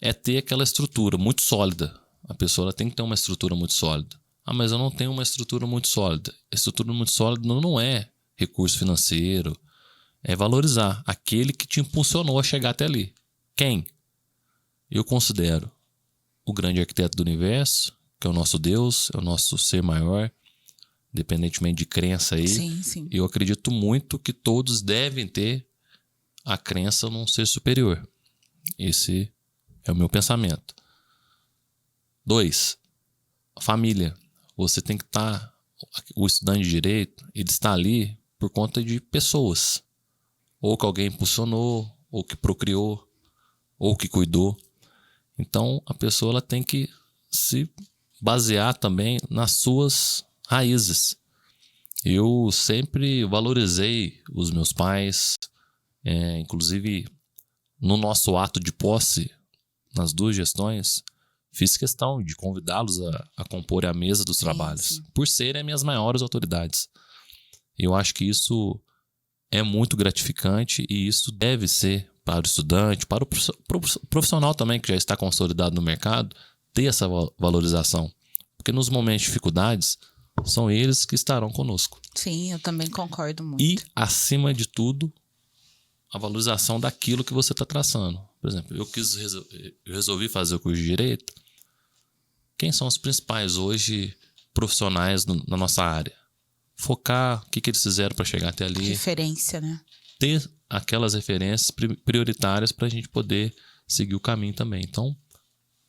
Speaker 2: é ter aquela estrutura muito sólida. A pessoa ela tem que ter uma estrutura muito sólida. Ah, mas eu não tenho uma estrutura muito sólida. A estrutura muito sólida não é recurso financeiro. É valorizar aquele que te impulsionou a chegar até ali. Quem? Eu considero o grande arquiteto do universo, que é o nosso Deus, é o nosso ser maior, independentemente de crença aí.
Speaker 1: Sim, sim.
Speaker 2: Eu acredito muito que todos devem ter a crença num ser superior. Esse é o meu pensamento. 2. Família. Você tem que estar... O estudante de direito, ele está ali por conta de pessoas. Ou que alguém impulsionou, ou que procriou, ou que cuidou. Então, a pessoa ela tem que se basear também nas suas raízes. Eu sempre valorizei os meus pais, inclusive no nosso ato de posse, nas 2 gestões, fiz questão de convidá-los a compor a mesa dos trabalhos, sim. Por serem as minhas maiores autoridades. Eu acho que isso é muito gratificante e isso deve ser para o estudante, para o profissional também que já está consolidado no mercado, ter essa valorização. Porque nos momentos de dificuldades, são eles que estarão conosco.
Speaker 1: Sim, eu também concordo muito.
Speaker 2: E, acima de tudo, a valorização daquilo que você está traçando. Por exemplo, eu resolvi fazer o curso de Direito. Quem são os principais hoje profissionais na nossa área? Focar o que eles fizeram para chegar até ali.
Speaker 1: Referência, né?
Speaker 2: Ter aquelas referências prioritárias para a gente poder seguir o caminho também. Então,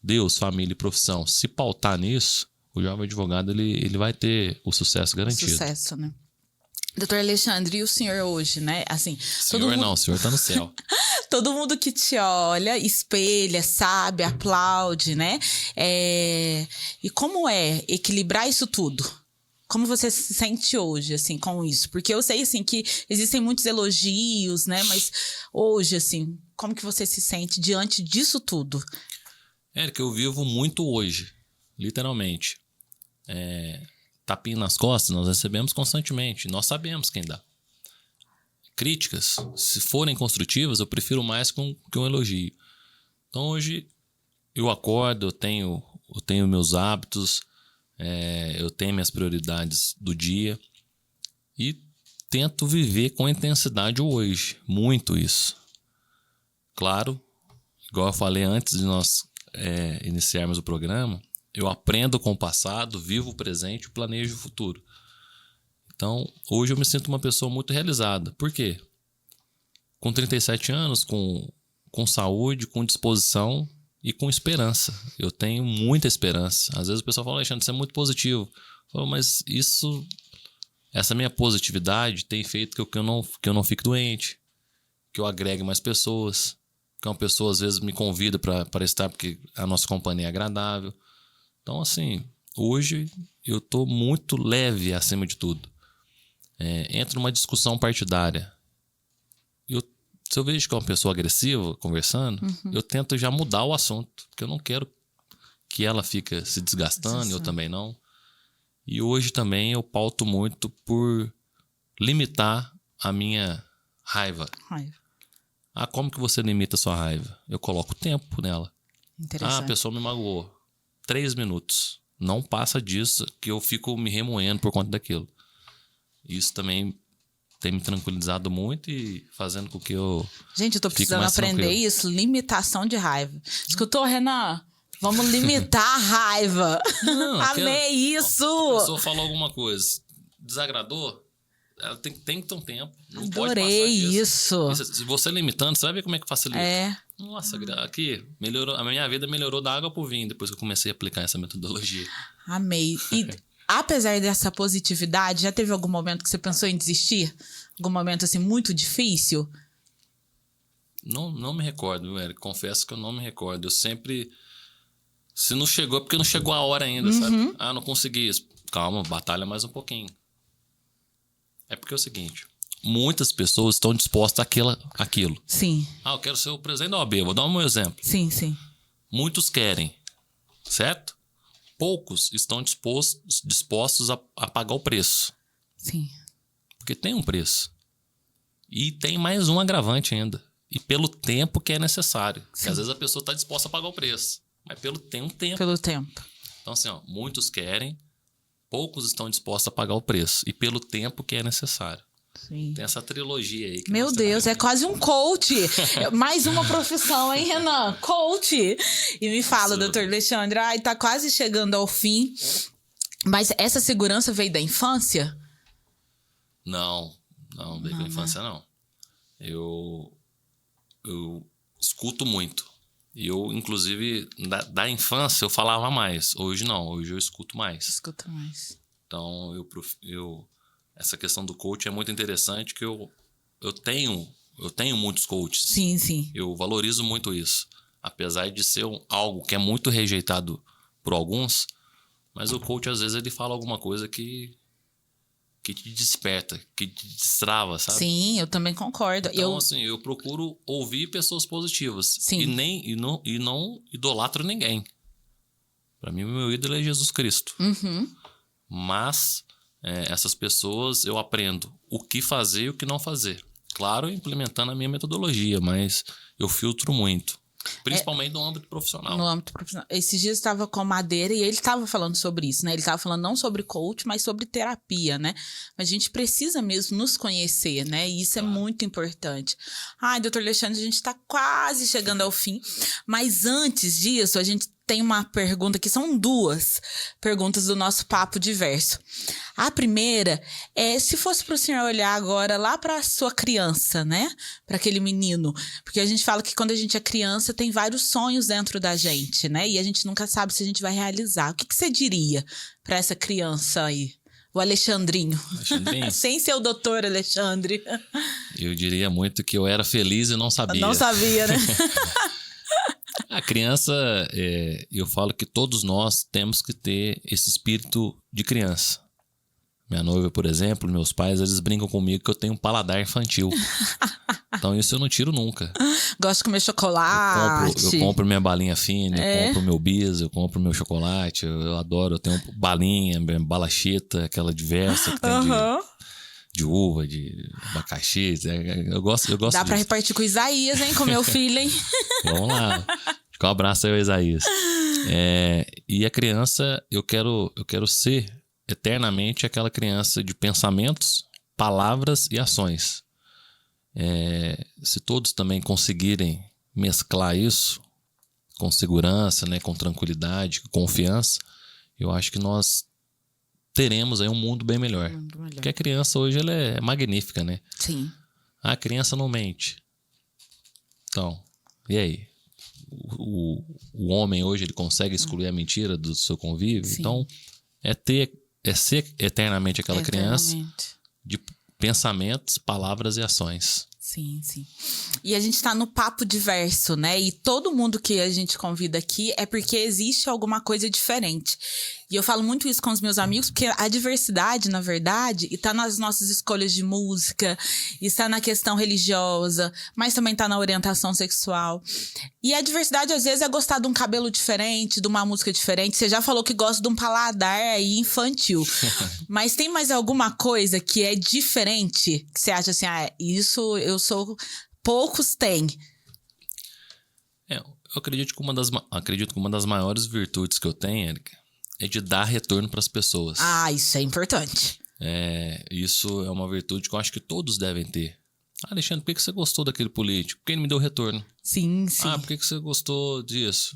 Speaker 2: Deus, família e profissão, se pautar nisso, o jovem advogado ele vai ter o sucesso garantido.
Speaker 1: Sucesso, né? Doutor Alexandre, e o senhor hoje, né? Assim,
Speaker 2: senhor não, o senhor tá no céu.
Speaker 1: Todo mundo que te olha, espelha, sabe, aplaude, né? E como é equilibrar isso tudo? Como você se sente hoje, assim, com isso? Porque eu sei, assim, que existem muitos elogios, né? Mas hoje, assim, como que você se sente diante disso tudo?
Speaker 2: Que eu vivo muito hoje, literalmente. Tapinha nas costas nós recebemos constantemente. Nós sabemos quem dá. Críticas, se forem construtivas, eu prefiro mais que um elogio. Então hoje eu acordo, eu tenho meus hábitos, eu tenho minhas prioridades do dia e tento viver com intensidade hoje. Muito isso. Claro, igual eu falei antes de nós iniciarmos o programa, eu aprendo com o passado, vivo o presente e planejo o futuro. Então, hoje eu me sinto uma pessoa muito realizada. Por quê? Com 37 anos, com saúde, com disposição e com esperança. Eu tenho muita esperança. Às vezes o pessoal fala, Alexandre, você é muito positivo. Eu falo, mas essa minha positividade tem feito que eu não fique doente, que eu agregue mais pessoas, que uma pessoa às vezes me convida para estar porque a nossa companhia é agradável. Então, assim, hoje eu estou muito leve acima de tudo. Entra numa discussão partidária. Se eu vejo que é uma pessoa agressiva conversando, eu tento já mudar o assunto, porque eu não quero que ela fique se desgastando e eu também não. E hoje também eu pauto muito por limitar a minha raiva. Como que você limita a sua raiva? Eu coloco tempo nela. A pessoa me magoou. 3 minutos. Não passa disso que eu fico me remoendo por conta daquilo. Isso também tem me tranquilizado muito e fazendo com que eu...
Speaker 1: Gente, eu tô precisando aprender isso. Limitação de raiva. Escutou, Renan? Vamos limitar a raiva. Não, amei isso!
Speaker 2: A pessoa falou alguma coisa, desagradou, ela tem que ter um tempo. Não
Speaker 1: Adorei
Speaker 2: pode passar
Speaker 1: isso.
Speaker 2: Se você limitando, você vai ver como é que facilita.
Speaker 1: É.
Speaker 2: Nossa, aqui, melhorou. A minha vida melhorou da água pro vinho depois que eu comecei a aplicar essa metodologia.
Speaker 1: Amei. E apesar dessa positividade, já teve algum momento que você pensou em desistir? Algum momento, assim, muito difícil?
Speaker 2: Não me recordo, viu, Eric? Confesso que eu não me recordo. Eu sempre... Se não chegou, é porque não chegou a hora ainda, sabe? Ah, não consegui isso. Calma, batalha mais um pouquinho. É porque é o seguinte... Muitas pessoas estão dispostas àquilo.
Speaker 1: Sim.
Speaker 2: Ah, eu quero ser o presidente da OAB. Vou dar um exemplo.
Speaker 1: Sim, sim.
Speaker 2: Muitos querem, certo? Poucos estão dispostos a pagar o preço.
Speaker 1: Sim.
Speaker 2: Porque tem um preço. E tem mais um agravante ainda. E pelo tempo que é necessário. Porque às vezes a pessoa está disposta a pagar o preço. Mas tem um tempo.
Speaker 1: Pelo tempo.
Speaker 2: Então assim, ó, muitos querem, poucos estão dispostos a pagar o preço. E pelo tempo que é necessário.
Speaker 1: Sim.
Speaker 2: Tem essa trilogia aí.
Speaker 1: Meu Deus, é quase um coach. Mais uma profissão, hein, Renan? Coach. E me fala, doutor Alexandre, tá quase chegando ao fim. Mas essa segurança veio da infância?
Speaker 2: Não veio da infância, não. Eu escuto muito. E eu, inclusive, da infância eu falava mais. Hoje não, hoje eu escuto mais.
Speaker 1: Escuta mais.
Speaker 2: Então, essa questão do coach é muito interessante, que eu tenho muitos coaches.
Speaker 1: Sim, sim.
Speaker 2: Eu valorizo muito isso. Apesar de ser algo que é muito rejeitado por alguns, mas o coach, às vezes, ele fala alguma coisa que te desperta, que te destrava, sabe?
Speaker 1: Sim, eu também concordo.
Speaker 2: Então, assim, eu procuro ouvir pessoas positivas.
Speaker 1: Sim.
Speaker 2: E não idolatro ninguém. Para mim, o meu ídolo é Jesus Cristo. Mas... essas pessoas eu aprendo o que fazer e o que não fazer. Claro, implementando a minha metodologia, mas eu filtro muito. Principalmente no âmbito profissional.
Speaker 1: No âmbito profissional. Esses dias eu estava com Madeira e ele estava falando sobre isso, né? Ele estava falando não sobre coach, mas sobre terapia, né? Mas a gente precisa mesmo nos conhecer, né? E isso é muito importante. Ai, doutor Alexandre, a gente está quase chegando ao fim. Mas antes disso, a gente tem uma pergunta que são 2 perguntas do nosso papo diverso. A primeira é se fosse para o senhor olhar agora lá para a sua criança, né? Para aquele menino. Porque a gente fala que quando a gente é criança tem vários sonhos dentro da gente, né? E a gente nunca sabe se a gente vai realizar. O que você diria para essa criança aí? O Alexandrinho. Sem ser o doutor Alexandre.
Speaker 2: Eu diria muito que eu era feliz e não sabia.
Speaker 1: Não sabia, né?
Speaker 2: A criança, eu falo que todos nós temos que ter esse espírito de criança. Minha noiva, por exemplo, meus pais, eles brincam comigo que eu tenho um paladar infantil. Então isso eu não tiro nunca.
Speaker 1: Gosto de comer chocolate.
Speaker 2: Eu compro minha balinha fina, eu compro meu bis, eu compro meu chocolate. Eu adoro, eu tenho balinha, bala chita, aquela diversa que tem de uva, de abacaxi. Eu gosto
Speaker 1: Dá
Speaker 2: disso.
Speaker 1: pra repartir com o Isaías, hein? Com meu filho, hein?
Speaker 2: Vamos lá. Um abraço aí ao Isaías. E a criança, eu quero ser eternamente aquela criança de pensamentos, palavras e ações. Se todos também conseguirem mesclar isso com segurança, né, com tranquilidade, com confiança, eu acho que nós teremos aí um mundo bem melhor. Porque a criança hoje ela é magnífica, né?
Speaker 1: Sim.
Speaker 2: A criança não mente. Então, e aí? O homem hoje ele consegue excluir a mentira do seu convívio? Sim. Então, ser eternamente aquela criança de pensamentos, palavras e ações.
Speaker 1: Sim, sim. E a gente tá no papo diverso, né? E todo mundo que a gente convida aqui é porque existe alguma coisa diferente. E eu falo muito isso com os meus amigos, porque a diversidade, na verdade, está nas nossas escolhas de música, está na questão religiosa, mas também está na orientação sexual. E a diversidade, às vezes, é gostar de um cabelo diferente, de uma música diferente. Você já falou que gosta de um paladar aí infantil. Mas tem mais alguma coisa que é diferente? Que você acha assim, isso eu sou... Poucos têm.
Speaker 2: Eu acredito que uma das maiores virtudes que eu tenho, Érica, é de dar retorno para as pessoas.
Speaker 1: Isso é importante.
Speaker 2: Isso é uma virtude que eu acho que todos devem ter. Alexandre, por que você gostou daquele político? Porque ele me deu retorno.
Speaker 1: Sim, sim.
Speaker 2: Por que você gostou disso?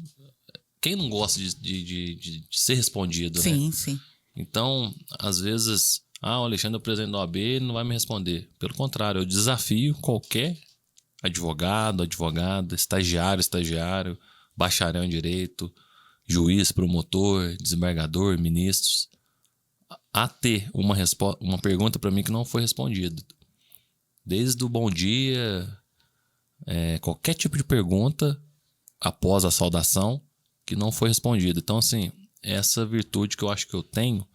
Speaker 2: Quem não gosta de ser respondido,
Speaker 1: sim,
Speaker 2: né?
Speaker 1: Sim.
Speaker 2: Então, às vezes, o Alexandre é o presidente da OAB, ele não vai me responder. Pelo contrário, eu desafio qualquer advogado, advogada, estagiário, bacharel em direito, juiz, promotor, desembargador, ministros, a ter uma pergunta para mim que não foi respondida. Desde o bom dia, qualquer tipo de pergunta após a saudação que não foi respondida. Então, assim, essa virtude que eu acho que eu tenho,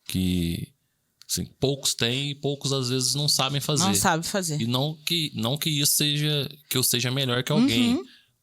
Speaker 2: que assim, poucos têm e poucos às vezes não sabem fazer.
Speaker 1: Não sabe fazer.
Speaker 2: E não que isso seja, que eu seja melhor que alguém.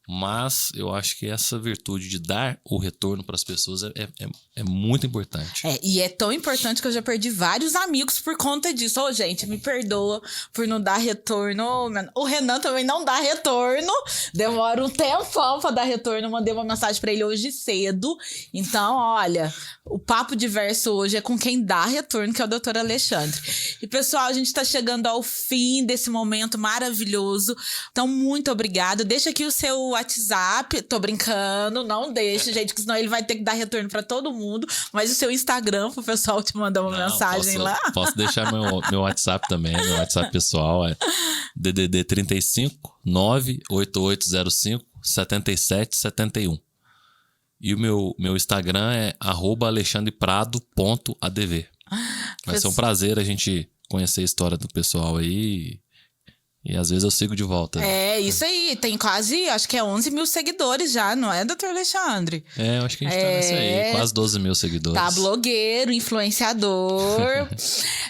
Speaker 2: Mas eu acho que essa virtude de dar o retorno para as pessoas é muito importante.
Speaker 1: E é tão importante que eu já perdi vários amigos por conta disso. Gente, me perdoa por não dar retorno. O Renan também não dá retorno. Demora um tempão pra dar retorno. Eu mandei uma mensagem pra ele hoje cedo. Então, olha, o papo diverso hoje é com quem dá retorno, que é o Dr. Alexandre. E, pessoal, a gente tá chegando ao fim desse momento maravilhoso. Então, muito obrigada. Deixa aqui o seu WhatsApp, tô brincando, não deixe, gente, que senão ele vai ter que dar retorno pra todo mundo, mas o seu Instagram pro pessoal te mandar uma mensagem lá.
Speaker 2: Posso deixar meu WhatsApp também, meu WhatsApp pessoal é DDD 35 98805 7771. E o meu Instagram é @alexandreprado.adv. Vai ser um prazer a gente conhecer a história do pessoal aí. E às vezes eu sigo de volta.
Speaker 1: Isso aí. Tem quase, acho que é 11 mil seguidores já, não é, Dr. Alexandre?
Speaker 2: Eu acho que a gente tá nessa aí. Quase 12 mil seguidores.
Speaker 1: Tá blogueiro, influenciador.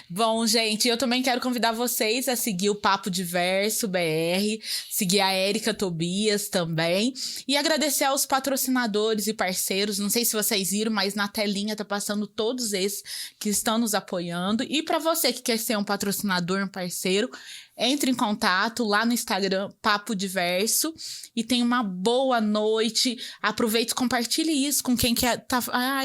Speaker 1: Bom, gente, eu também quero convidar vocês a seguir o Papo Diverso BR, seguir a Érica Tobias também. E agradecer aos patrocinadores e parceiros. Não sei se vocês viram, mas na telinha tá passando todos esses que estão nos apoiando. E pra você que quer ser um patrocinador, um parceiro, entre em contato lá no Instagram, Papo Diverso, e tenha uma boa noite. Aproveite e compartilhe isso com quem quer.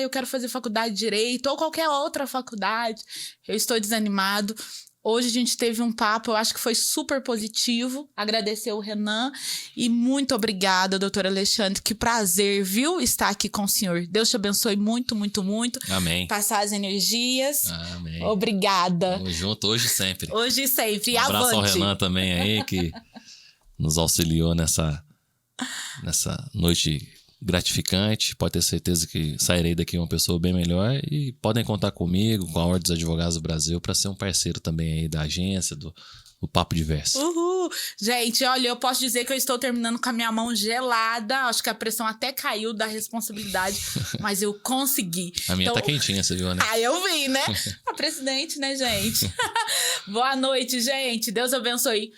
Speaker 1: Eu quero fazer faculdade de Direito ou qualquer outra faculdade. Eu estou desanimado. Hoje a gente teve um papo, eu acho que foi super positivo. Agradecer o Renan e muito obrigada, doutor Alexandre. Que prazer, viu, estar aqui com o senhor. Deus te abençoe muito, muito, muito.
Speaker 2: Amém.
Speaker 1: Passar as energias.
Speaker 2: Amém.
Speaker 1: Obrigada.
Speaker 2: Tamo junto, hoje e sempre.
Speaker 1: Hoje e sempre.
Speaker 2: Um abraço ao
Speaker 1: Avante.
Speaker 2: Renan também aí, que nos auxiliou nessa noite gratificante. Pode ter certeza que sairei daqui uma pessoa bem melhor, e podem contar comigo, com a Ordem dos Advogados do Brasil, para ser um parceiro também aí da agência, do Papo Diverso.
Speaker 1: Uhul! Gente, olha, eu posso dizer que eu estou terminando com a minha mão gelada. Acho que a pressão até caiu da responsabilidade, mas eu consegui.
Speaker 2: A minha tá quentinha, você viu, né?
Speaker 1: Eu vi, né? A presidente, né, gente? Boa noite, gente. Deus abençoe